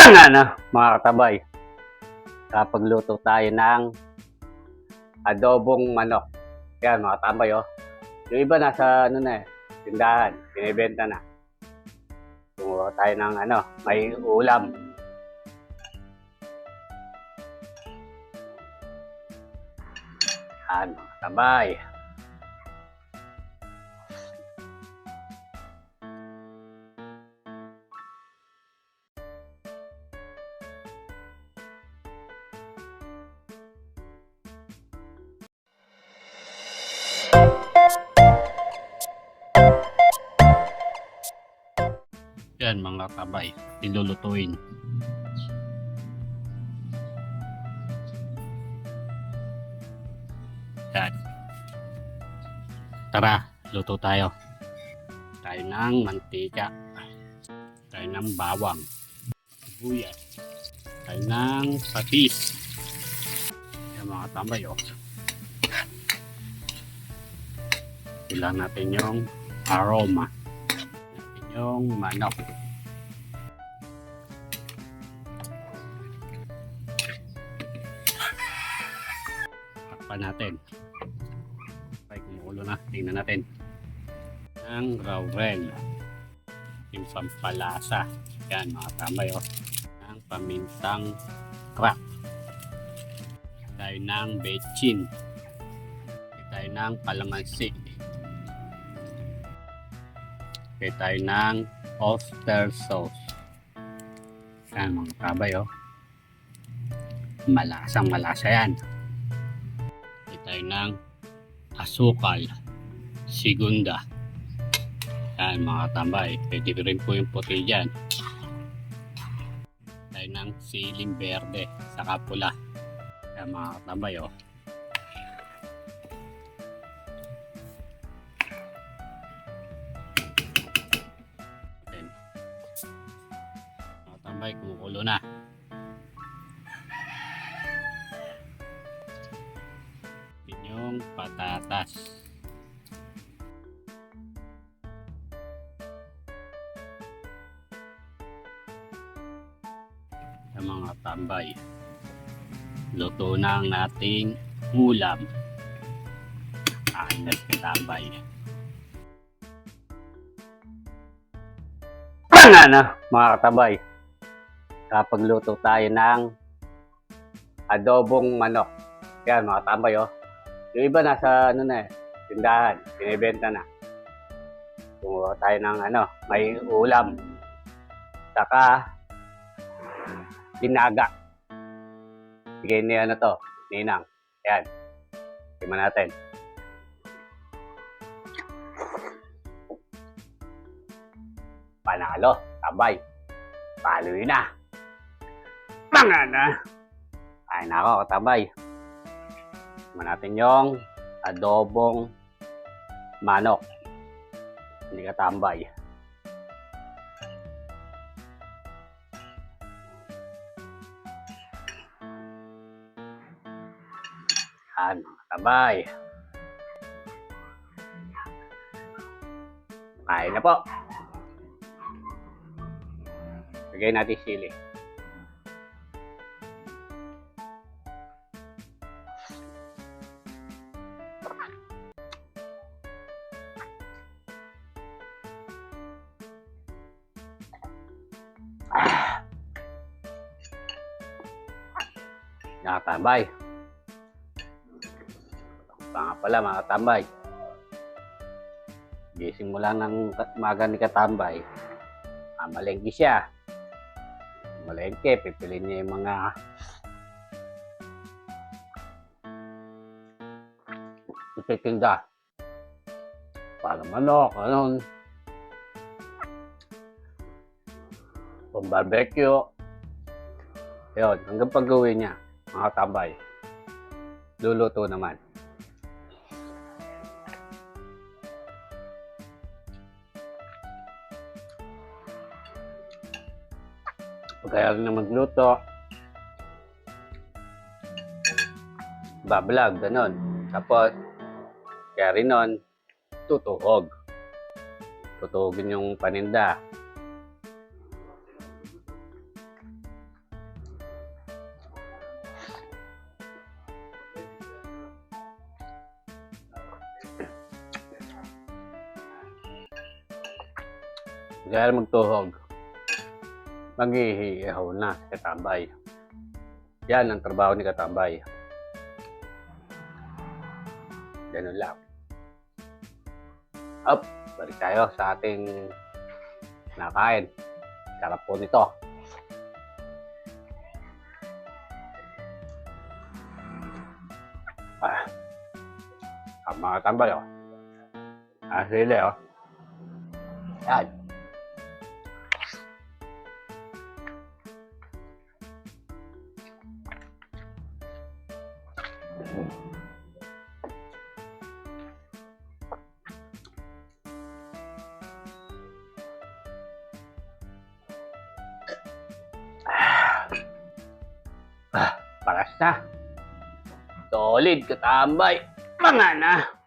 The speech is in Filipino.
Ano, mga katabay, kapagluto tayo ng adobong manok. Yan mga katabay, oh. Yung iba nasa tindahan, binibenta na. Gumawa tayo ng may ulam. Yan mga katabay. Yan mga kabay, ilulutuin. Yan. Tara, luto tayo. Tayo ng mantika. Tayo ng bawang. Sibuyas. Tayo ng patis. Yan mga kabay, oh. Ilan natin yung aroma. Yung manok. Takpan natin. Ay, kumukulo na. Tingnan natin. Ang laurel. Yung pampalasa. Yan mga tambay, oh. Ang pamintang crack. Tayo ng bechin. Tayo ng kalamansi. Kaya tayo ng oyster sauce. Yan mga kabay, oh. Malasang malasa yan. Kaya tayo ng asukal. Segunda. Yan mga tambay. Pwede rin po yung puti dyan. Tayo ng siling berde. Saka pula. Yan mga tambay, oh. Tambay, kumukulo na. Yung patatas. Yung mga tambay. Luto na ang ating ulam. Anak ka tambay. Ano, mga katabay, kapagluto tayo ng adobong manok. Yan mga tambay, oh. Yung iba nasa tindahan, binibenta na. Gumawa tayo ng may ulam. Saka binaga. Bigay ni ninang. Yan. Tingnan natin. Panalo, tabay. Paloy na. Mga na. Ay nako, katabay. Tignan natin yung adobong manok. Hindi katambay. Yan, mga katabay. Kain na po. Lagay natin sili. Mga katambay. Pa nga pala mga katambay. Gising mo lang ng maga ni katambay. Malengke siya. Malengke, pipiliin niya yung mga ititinda. Para manok, pang barbecue. Yun, hanggang pag-gawin niya, mga tambay. Luluto naman. Kaya rin na magluto, bablog, ganon. Tapos, kaya rin nun, tutuhog. Tutuhogin yung paninda. Kaya magtuhog. Maghihihaw na si Katambay. Yan ang trabaho ni Katambay. Ganun lang. Up, balik tayo sa ating nakain. Sarap po nito. Mga Katambay, oh. Sili, oh. Yan. Paras na. Solid, Katambay. Mga na.